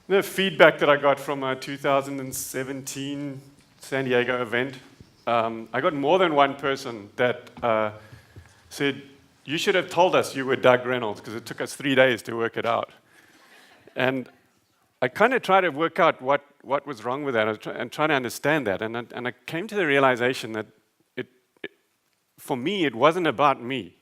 The feedback that I got from a 2017 San Diego event, I got more than one person that said, you should have told us you were Doug Reynolds, because it took us 3 days to work it out. And I kind of tried to work out what was wrong with that and trying to understand that. And I came to the realization that for me, it wasn't about me.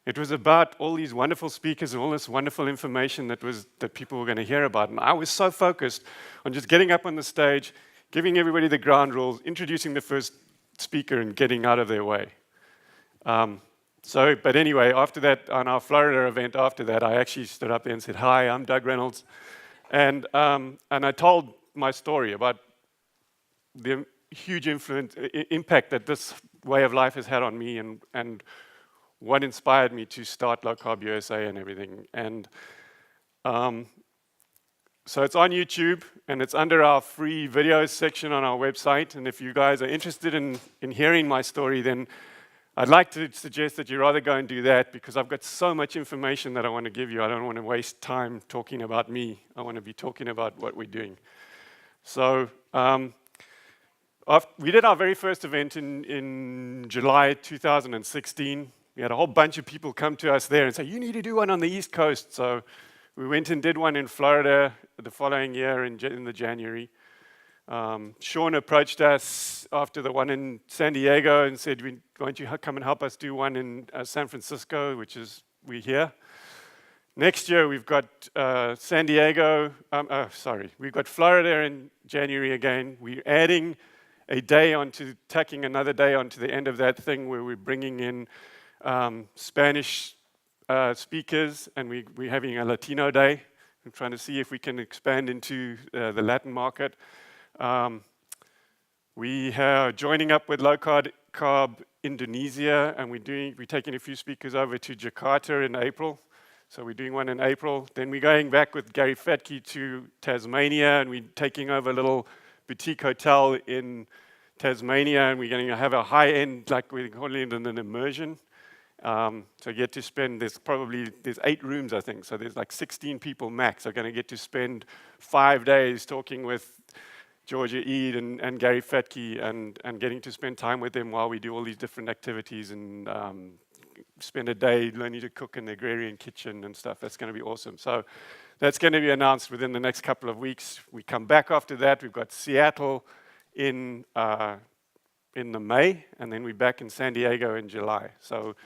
It was about all these wonderful speakers and all this wonderful information that people were going to hear about. And I was so focused on just getting up on the stage, giving everybody the ground rules, introducing the first speaker, and getting out of their way. But anyway, after that, on our Florida event after that, I actually stood up there and said, hi, I'm Doug Reynolds. And I told my story about the huge impact that this way of life has had on me and what inspired me to start Low Carb USA and everything. And so it's on YouTube, and it's under our free videos section on our website. And if you guys are interested in hearing my story, then I'd like to suggest that you rather go and do that, because I've got so much information that I want to give you. I don't want to waste time talking about me. I want to be talking about what we're doing. So we did our very first event in July 2016. We had a whole bunch of people come to us there and say, you need to do one on the East Coast. So we went and did one in Florida the following year in the January. Sean approached us after the one in San Diego and said, why don't you come and help us do one in San Francisco, which is we're here. Next year, we've got San Diego, we've got Florida in January again. We're adding tacking another day onto the end of that thing, where we're bringing in Spanish speakers, and we're having a Latino day. I'm trying to see if we can expand into the Latin market. We are joining up with Low Carb Indonesia, and we're taking a few speakers over to Jakarta in April. So we're doing one in April. Then we're going back with Gary Fettke to Tasmania, and we're taking over a little boutique hotel in Tasmania, and we're going to have a high-end, like we're calling it, an immersion. So you get to spend, there's 8 rooms, I think, so there's like 16 people max are going to get to spend 5 days talking with Georgia Eid and Gary Fettke and getting to spend time with them while we do all these different activities and spend a day learning to cook in the agrarian kitchen and stuff. That's going to be awesome. So that's going to be announced within the next couple of weeks. We come back after that. We've got Seattle in the May, and then we're back in San Diego in July. So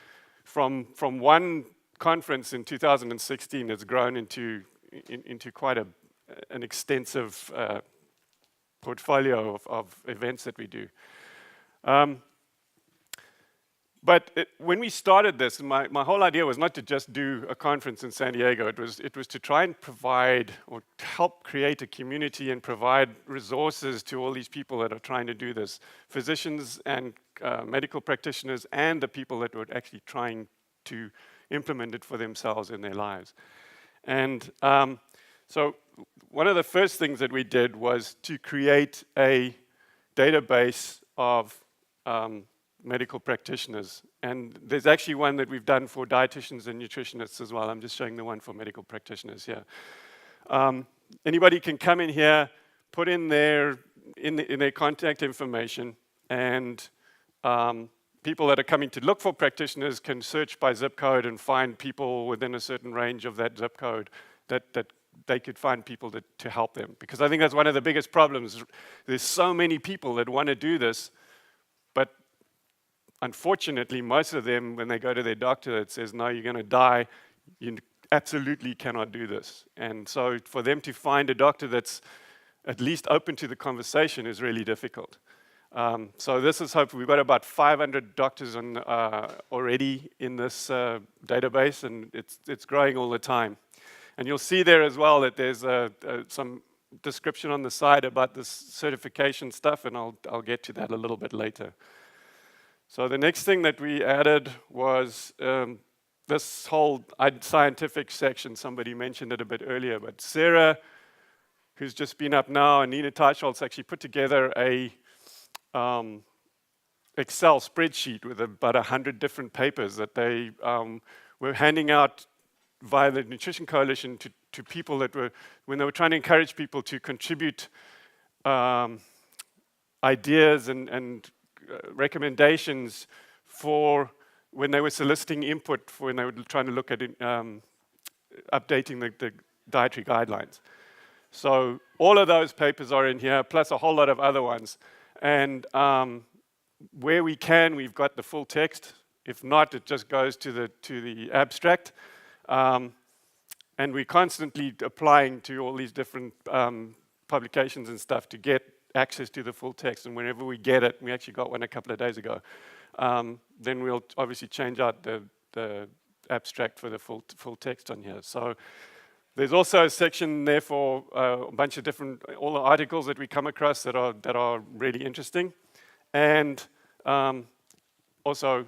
from one conference in 2016, it's grown into quite an extensive portfolio of events that we do. But when we started this, my whole idea was not to just do a conference in San Diego. It was to try and provide or help create a community and provide resources to all these people that are trying to do this, physicians and medical practitioners, and the people that were actually trying to implement it for themselves in their lives. And so one of the first things that we did was to create a database of medical practitioners. And there's actually one that we've done for dietitians and nutritionists as well. I'm just showing the one for medical practitioners here. Anybody can come in here, put in their contact information, and people that are coming to look for practitioners can search by zip code and find people within a certain range of that zip code that they could find people to help them. Because I think that's one of the biggest problems. There's so many people that want to do this, but unfortunately, most of them, when they go to their doctor that says, no, you're going to die, you absolutely cannot do this. And so for them to find a doctor that's at least open to the conversation is really difficult. So this is hopefully, we've got about 500 doctors already in this database, and it's growing all the time. And you'll see there as well that there's some description on the side about this certification stuff, and I'll get to that a little bit later. So the next thing that we added was this whole scientific section. Somebody mentioned it a bit earlier, but Sarah, who's just been up now, and Nina Teicholz actually put together a Excel spreadsheet with about 100 different papers that they were handing out via the Nutrition Coalition to people that were, when they were trying to encourage people to contribute ideas and recommendations for when they were soliciting input for when they were trying to look at updating the dietary guidelines. So all of those papers are in here, plus a whole lot of other ones. And where we can, we've got the full text. If not, it just goes to the abstract. And we're constantly applying to all these different publications and stuff to get access to the full text. And whenever we get it, we actually got one a couple of days ago, then we'll obviously change out the abstract for the full text on here. So there's also a section there for a bunch of different, all the articles that we come across that are really interesting. And also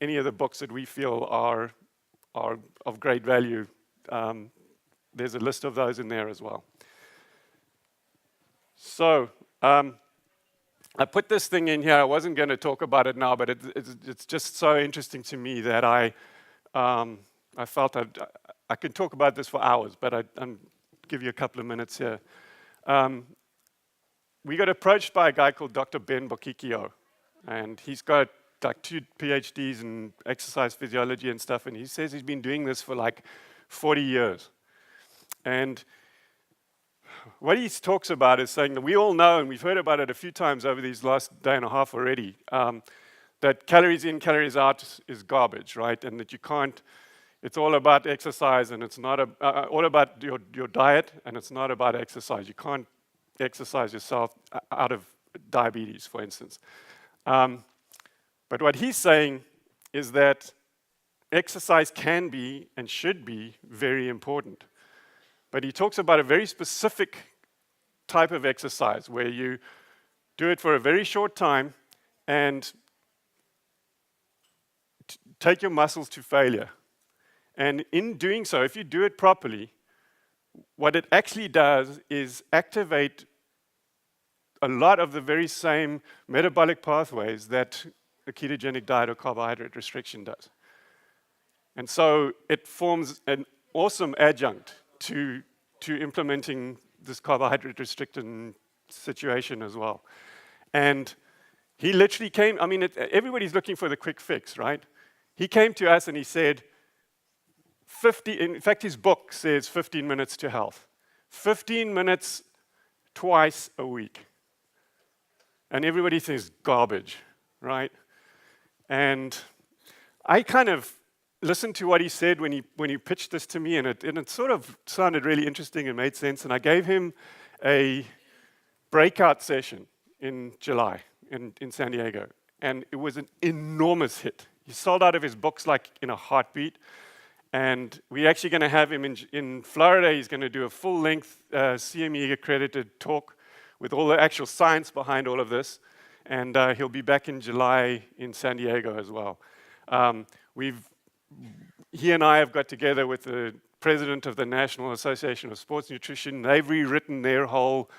any of the books that we feel are of great value. There's a list of those in there as well. So I put this thing in here. I wasn't going to talk about it now, but it's just so interesting to me that I felt I could talk about this for hours, but I'll give you a couple of minutes here. We got approached by a guy called Dr. Ben Bokikio, and he's got like 2 PhDs in exercise physiology and stuff, and he says he's been doing this for like 40 years. And what he talks about is saying that we all know, and we've heard about it a few times over these last day and a half already, that calories in, calories out is garbage, right? And that you can't, it's all about exercise, and it's not all about your diet, and it's not about exercise. You can't exercise yourself out of diabetes, for instance. But what he's saying is that exercise can be and should be very important. But he talks about a very specific type of exercise where you do it for a very short time and take your muscles to failure. And in doing so, if you do it properly, what it actually does is activate a lot of the very same metabolic pathways that a ketogenic diet or carbohydrate restriction does. And so it forms an awesome adjunct to implementing this carbohydrate restriction situation as well. And he literally came, I mean, everybody's looking for the quick fix, right? He came to us and he said, in fact, his book says 15 minutes to health. 15 minutes twice a week. And everybody says garbage, right? And I kind of listened to what he said when he pitched this to me, and it sort of sounded really interesting and made sense. And I gave him a breakout session in July in San Diego, and it was an enormous hit. He sold out of his books like in a heartbeat. And we're actually going to have him in Florida. He's going to do a full-length CME-accredited talk with all the actual science behind all of this. And he'll be back in July in San Diego as well. He and I have got together with the president of the National Association of Sports Nutrition. They've rewritten their whole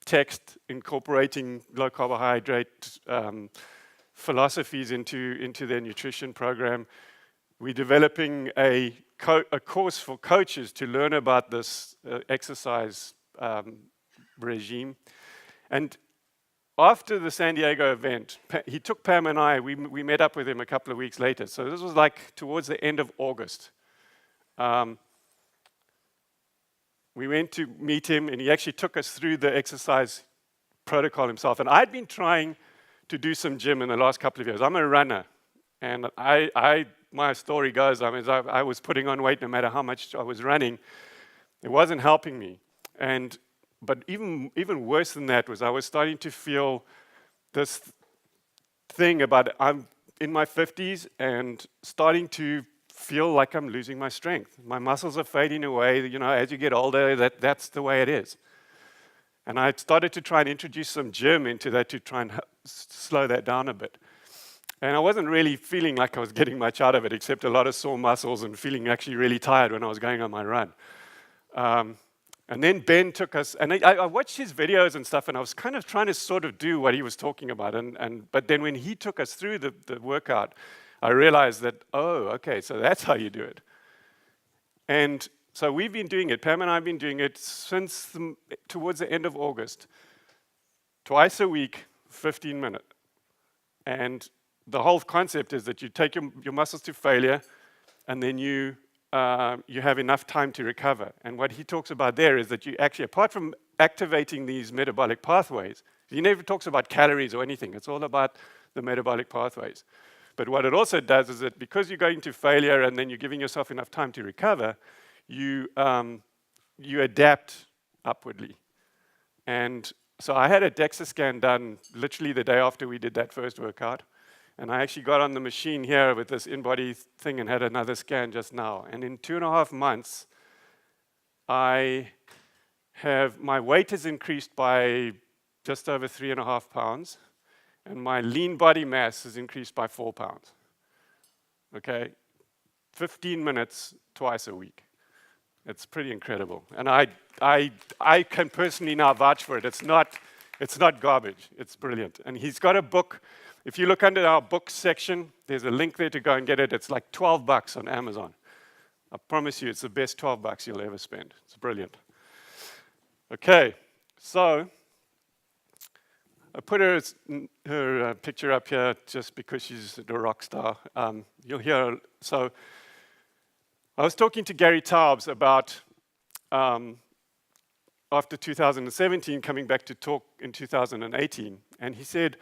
text incorporating low-carbohydrate philosophies into their nutrition program. We're developing a course for coaches to learn about this exercise regime. And after the San Diego event, he took Pam and I, we met up with him a couple of weeks later. So this was like towards the end of August. We went to meet him, and he actually took us through the exercise protocol himself. And I'd been trying to do some gym in the last couple of years. I'm a runner, and my story goes, I was putting on weight no matter how much I was running. It wasn't helping me. But even worse than that was I was starting to feel this thing about I'm in my 50s and starting to feel like I'm losing my strength. My muscles are fading away. You know, as you get older, that's the way it is. And I started to try and introduce some gym into that to try and slow that down a bit. And I wasn't really feeling like I was getting much out of it, except a lot of sore muscles and feeling actually really tired when I was going on my run. And then Ben took us, and I watched his videos and stuff, and I was kind of trying to sort of do what he was talking about. But then when he took us through the workout, I realized that, oh, okay, so that's how you do it. And So we've been doing it, Pam and I have been doing it since towards the end of August. Twice a week, 15 minutes. And the whole concept is that you take your muscles to failure, and then you have enough time to recover. And what he talks about there is that you actually, apart from activating these metabolic pathways, he never talks about calories or anything. It's all about the metabolic pathways. But what it also does is that because you're going to failure and then you're giving yourself enough time to recover, you adapt upwardly. And so I had a DEXA scan done literally the day after we did that first workout. And I actually got on the machine here with this in-body thing and had another scan just now. And in 2.5 months, my weight has increased by just over 3.5 pounds. And my lean body mass has increased by 4 pounds. Okay? 15 minutes twice a week. It's pretty incredible. And I can personally now vouch for it. It's not garbage. It's brilliant. And he's got a book. If you look under our books section, there's a link there to go and get it. It's like $12 on Amazon. I promise you, it's the best $12 you'll ever spend. It's brilliant. Okay, so I put her picture up here just because she's a rock star. You'll hear. So I was talking to Gary Taubes about after 2017 coming back to talk in 2018, and he said,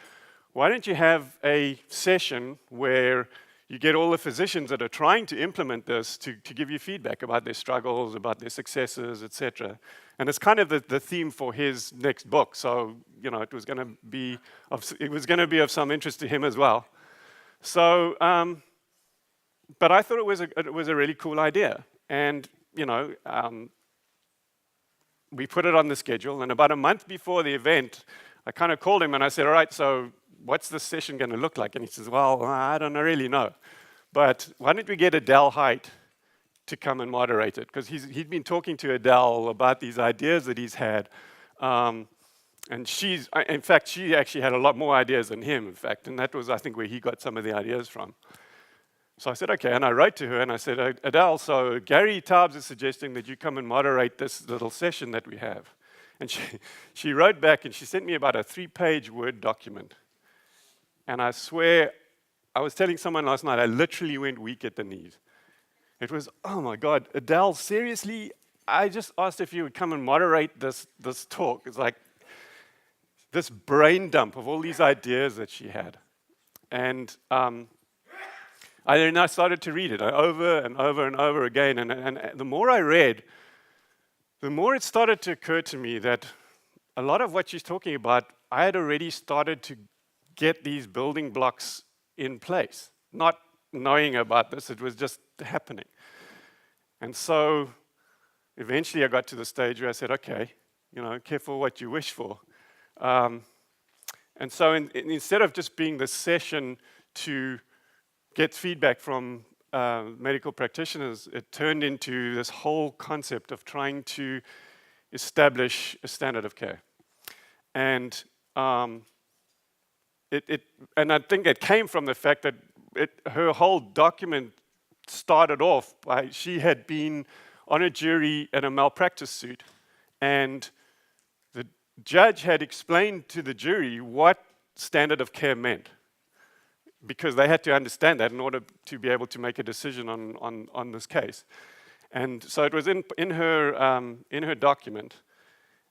why don't you have a session where you get all the physicians that are trying to implement this to give you feedback about their struggles, about their successes, etc. And it's kind of the theme for his next book. So, it was going to be of some interest to him as well. So, but I thought it was a really cool idea. And, we put it on the schedule. And about a month before the event, I kind of called him and I said, all right, so what's this session going to look like? And he says, well, I don't really know. But why don't we get Adele Height to come and moderate it? Because he'd been talking to Adele about these ideas that he's had. And in fact, she actually had a lot more ideas than him, in fact. And that was, I think, where he got some of the ideas from. So I said, okay. And I wrote to her and I said, Adele, so Gary Taubes is suggesting that you come and moderate this little session that we have. And she wrote back and she sent me about a 3-page Word document. And I swear, I was telling someone last night, I literally went weak at the knees. It was, oh my God, Adele, seriously? I just asked if you would come and moderate this talk. It's like this brain dump of all these ideas that she had. And I started to read it over and over and over again. And the more I read, the more it started to occur to me that a lot of what she's talking about, I had already started to get these building blocks in place, not knowing about this, it was just happening. And so eventually I got to the stage where I said, okay, careful what you wish for. And so instead of just being the session to get feedback from medical practitioners, it turned into this whole concept of trying to establish a standard of care. And and I think it came from the fact that her whole document started off by she had been on a jury in a malpractice suit, and the judge had explained to the jury what standard of care meant, because they had to understand that in order to be able to make a decision on this case. And so it was in her document,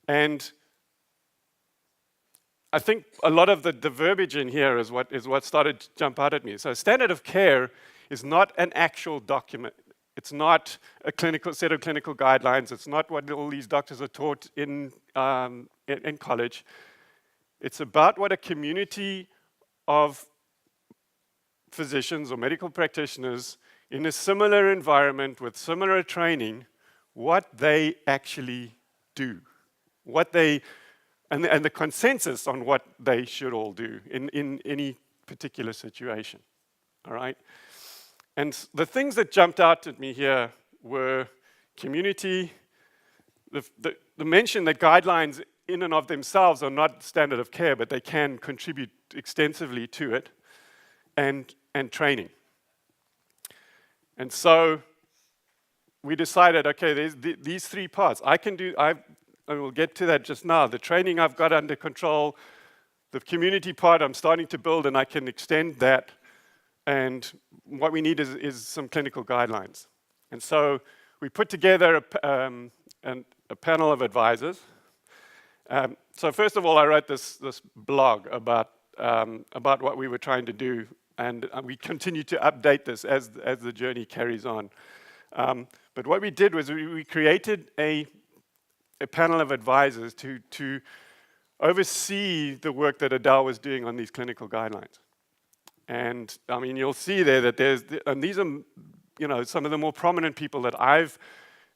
and I think a lot of the verbiage in here is what started to jump out at me. So standard of care is not an actual document. It's not a set of clinical guidelines. It's not what all these doctors are taught in college. It's about what a community of physicians or medical practitioners in a similar environment with similar training, what they actually do, and the consensus on what they should all do in any particular situation, all right? And the things that jumped out at me here were community, the mention that guidelines in and of themselves are not standard of care, but they can contribute extensively to it, and training. And so we decided, okay, there's these three parts. I will get to that just now. The training I've got under control, the community part I'm starting to build, and I can extend that. And what we need is some clinical guidelines. And so we put together a panel of advisors. So first of all, I wrote this blog about what we were trying to do, and we continue to update this as the journey carries on. But what we did was we created a panel of advisors to oversee the work that Adele was doing on these clinical guidelines. And I mean, you'll see there that and these are, some of the more prominent people that I've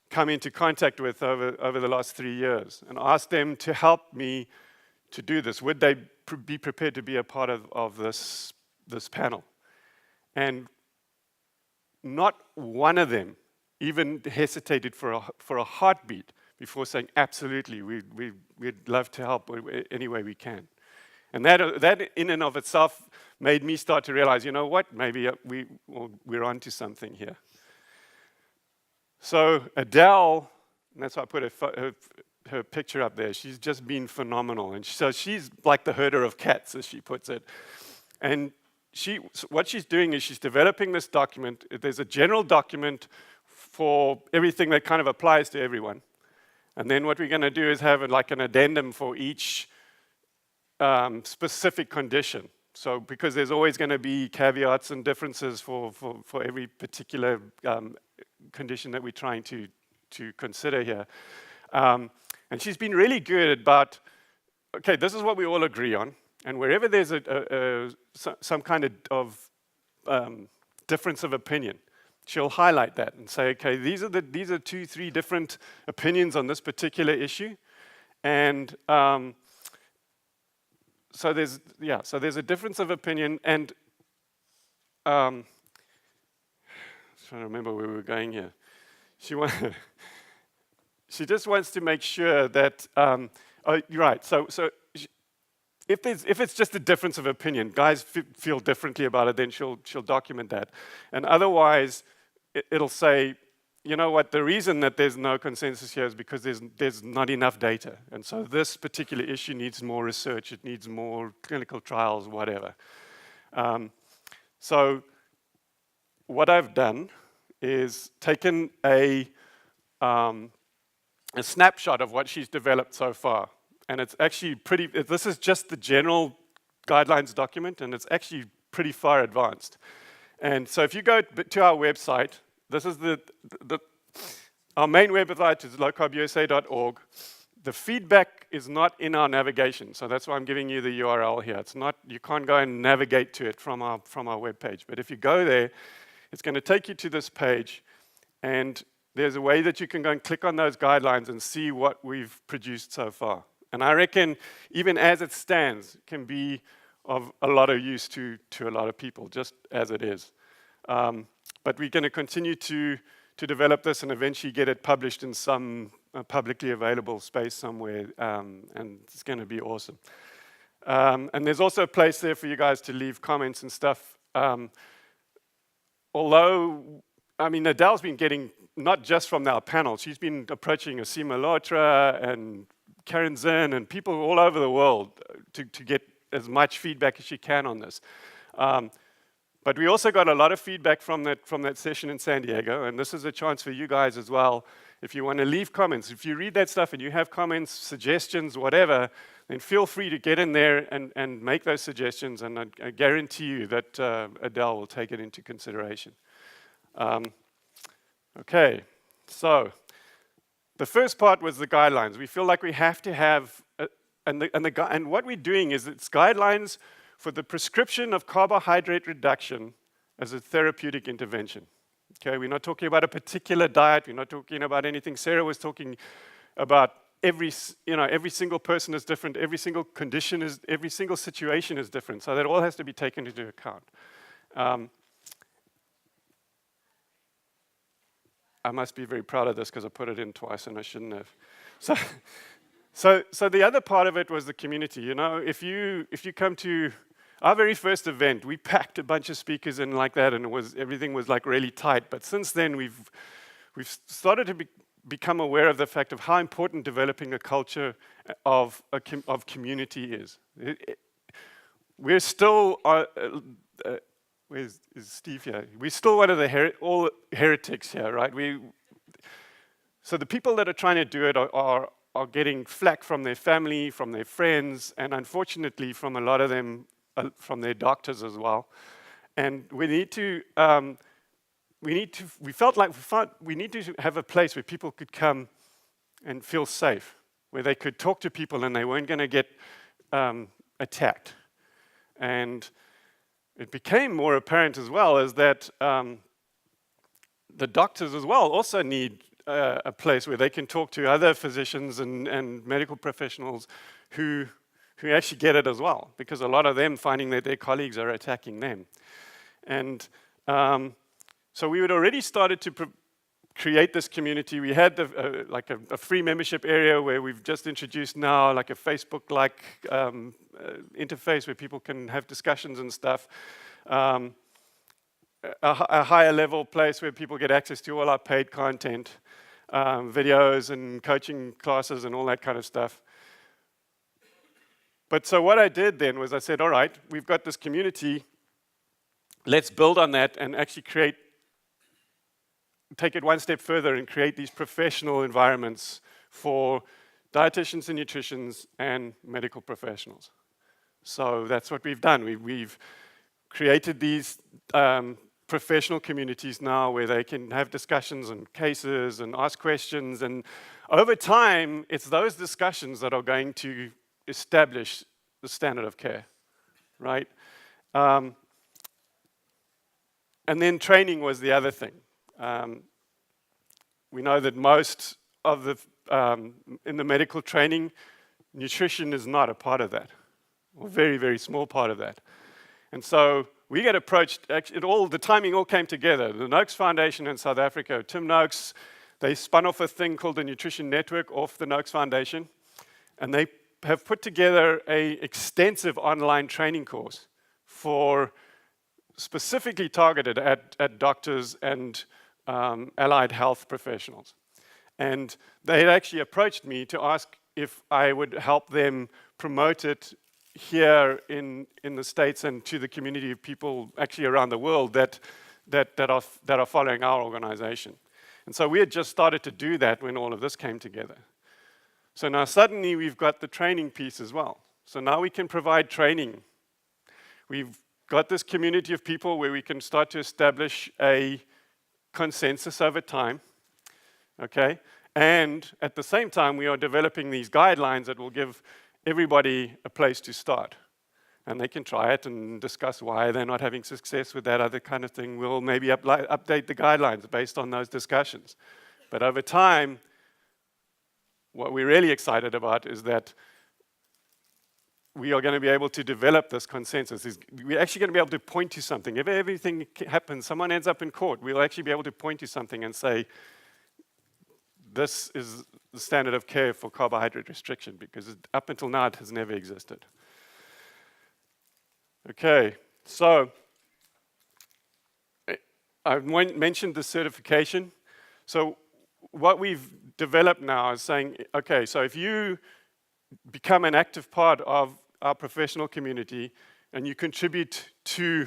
come into contact with over the last 3 years, and asked them to help me to do this. Would they be prepared to be a part of this panel? And not one of them even hesitated for a heartbeat before saying, absolutely, we'd love to help any way we can. And that in and of itself made me start to realize, you know what, maybe we're onto something here. So Adele, and that's why I put her picture up there, she's just been phenomenal. And so she's like the herder of cats, as she puts it. And what she's doing is she's developing this document. There's a general document for everything that kind of applies to everyone. And then what we're going to do is have like an addendum for each specific condition. So because there's always going to be caveats and differences for every particular condition that we're trying to consider here. And she's been really good about, okay, this is what we all agree on. And wherever there's some kind of difference of opinion, she'll highlight that and say, okay, these are 2-3 different opinions on this particular issue. And so there's a difference of opinion, and I'm trying to remember where we were going here. She just wants to make sure that oh, you're right. So if it's just a difference of opinion, guys feel differently about it, then she'll document that, and otherwise it'll say, you know what, the reason that there's no consensus here is because there's not enough data. And so this particular issue needs more research, it needs more clinical trials, whatever. So what I've done is taken a snapshot of what she's developed so far. And it's actually this is just the general guidelines document, and it's actually pretty far advanced. And so if you go to our website, this is our main website is lowcarbusa.org. The feedback is not in our navigation, so that's why I'm giving you the URL here. It's not, you can't go and navigate to it from our webpage. But if you go there, it's going to take you to this page, and there's a way that you can go and click on those guidelines and see what we've produced so far. And I reckon, even as it stands, it can be of a lot of use to a lot of people, just as it is. But we're going to continue to develop this and eventually get it published in some publicly available space somewhere, and it's going to be awesome. And there's also a place there for you guys to leave comments and stuff. Although, I mean, Adele's been getting, not just from our panel, she's been approaching Asima Lotra and Karen Zinn and people all over the world to get as much feedback as she can on this. But we also got a lot of feedback from that session in San Diego, and this is a chance for you guys as well. If you want to leave comments, if you read that stuff and you have comments, suggestions, whatever, then feel free to get in there and make those suggestions, and I guarantee you that Adele will take it into consideration. Okay, so the first part was the guidelines. We feel like we have to have, and what we're doing is it's guidelines for the prescription of carbohydrate reduction as a therapeutic intervention. Okay, we're not talking about a particular diet. We're not talking about anything. Sarah was talking about every single person is different. Every single condition every single situation is different. So that all has to be taken into account. I must be very proud of this because I put it in twice and I shouldn't have. So the other part of it was the community. You know, if you come to our very first event, we packed a bunch of speakers in like that, and everything was like really tight. But since then, we've started to become aware of the fact of how important developing a culture of community is. We're still, is Steve here? We're still one of the all heretics here, right? So the people that are trying to do it are getting flack from their family, from their friends, and unfortunately from a lot of them, from their doctors as well. And we need to have a place where people could come and feel safe, where they could talk to people and they weren't going to get attacked. And it became more apparent as well as that the doctors as well also need a place where they can talk to other physicians and medical professionals who actually get it as well, because a lot of them finding that their colleagues are attacking them. And so we had already started to create this community. We had like a free membership area where we've just introduced now like a Facebook-like interface where people can have discussions and stuff. A higher level place where people get access to all our paid content, videos and coaching classes and all that kind of stuff. But so what I did then was I said, all right, we've got this community, let's build on that and actually take it one step further and create these professional environments for dietitians and nutritionists and medical professionals. So that's what we've done. We've created these professional communities now where they can have discussions and cases and ask questions. And over time, it's those discussions that are going to establish the standard of care, right? And then training was the other thing. We know that most of the, in the medical training, nutrition is not a part of that, or a very, very small part of that. And so we get approached, actually, the timing all came together. The Noakes Foundation in South Africa, Tim Noakes, they spun off a thing called the Nutrition Network off the Noakes Foundation, and they have put together an extensive online training course specifically targeted at doctors and allied health professionals. And they had actually approached me to ask if I would help them promote it here in the States and to the community of people actually around the world that are following our organization. And so we had just started to do that when all of this came together. So now suddenly we've got the training piece as well. So now we can provide training. We've got this community of people where we can start to establish a consensus over time, okay? And at the same time, we are developing these guidelines that will give everybody a place to start. And they can try it and discuss why they're not having success with that other kind of thing. We'll maybe update the guidelines based on those discussions. But over time, what we're really excited about is that we are going to be able to develop this consensus. We're actually going to be able to point to something. If everything happens, someone ends up in court, we'll actually be able to point to something and say, this is the standard of care for carbohydrate restriction, because up until now it has never existed. Okay, so I've mentioned the certification. So what we've developed now is saying, okay, so if you become an active part of our professional community and you contribute to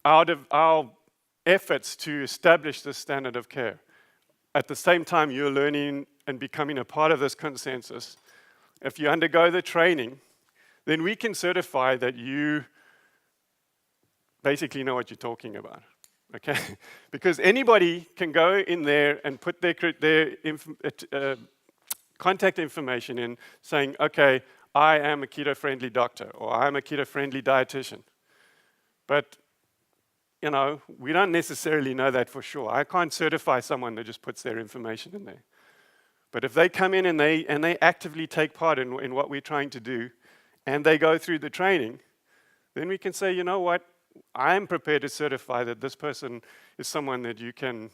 our efforts to establish this standard of care, at the same time you're learning and becoming a part of this consensus, if you undergo the training, then we can certify that you basically know what you're talking about, okay? Because anybody can go in there and put their contact information in saying, okay, I am a keto-friendly doctor, or I'm a keto-friendly dietitian. But, you know, we don't necessarily know that for sure. I can't certify someone that just puts their information in there. But if they come in and they actively take part in what we're trying to do, and they go through the training, then we can say, you know what, I'm prepared to certify that this person is someone that you can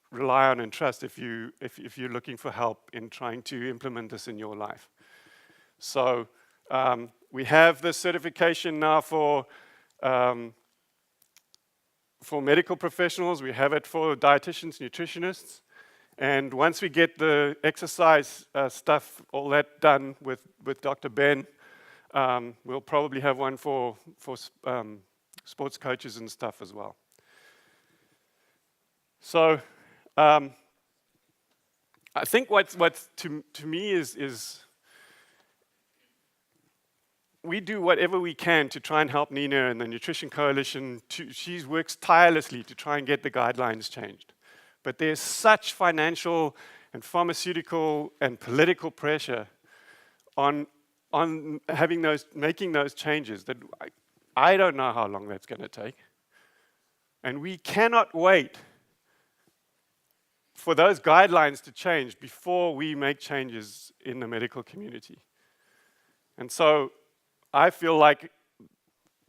rely on and trust if you're looking for help in trying to implement this in your life. So we have this certification now for medical professionals. We have it for dietitians, nutritionists, And once we get the exercise stuff, all that done with Dr. Ben, we'll probably have one for sports coaches and stuff as well. So I think what's to me is we do whatever we can to try and help Nina and the Nutrition Coalition. She works tirelessly to try and get the guidelines changed. But there's such financial and pharmaceutical and political pressure on making those changes that I don't know how long that's going to take. And we cannot wait for those guidelines to change before we make changes in the medical community. And so I feel like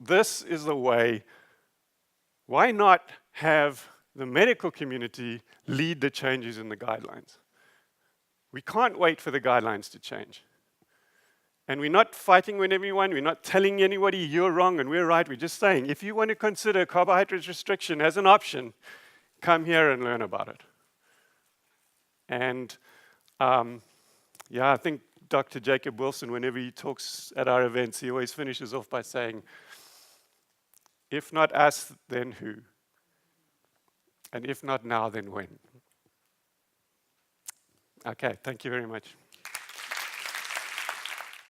this is the way. Why not have the medical community lead the changes in the guidelines? We can't wait for the guidelines to change. And we're not fighting with everyone. We're not telling anybody you're wrong and we're right. We're just saying, if you want to consider carbohydrate restriction as an option, come here and learn about it. And I think Dr. Jacob Wilson, whenever he talks at our events, he always finishes off by saying, if not us, then who? And if not now, then when? Okay, thank you very much.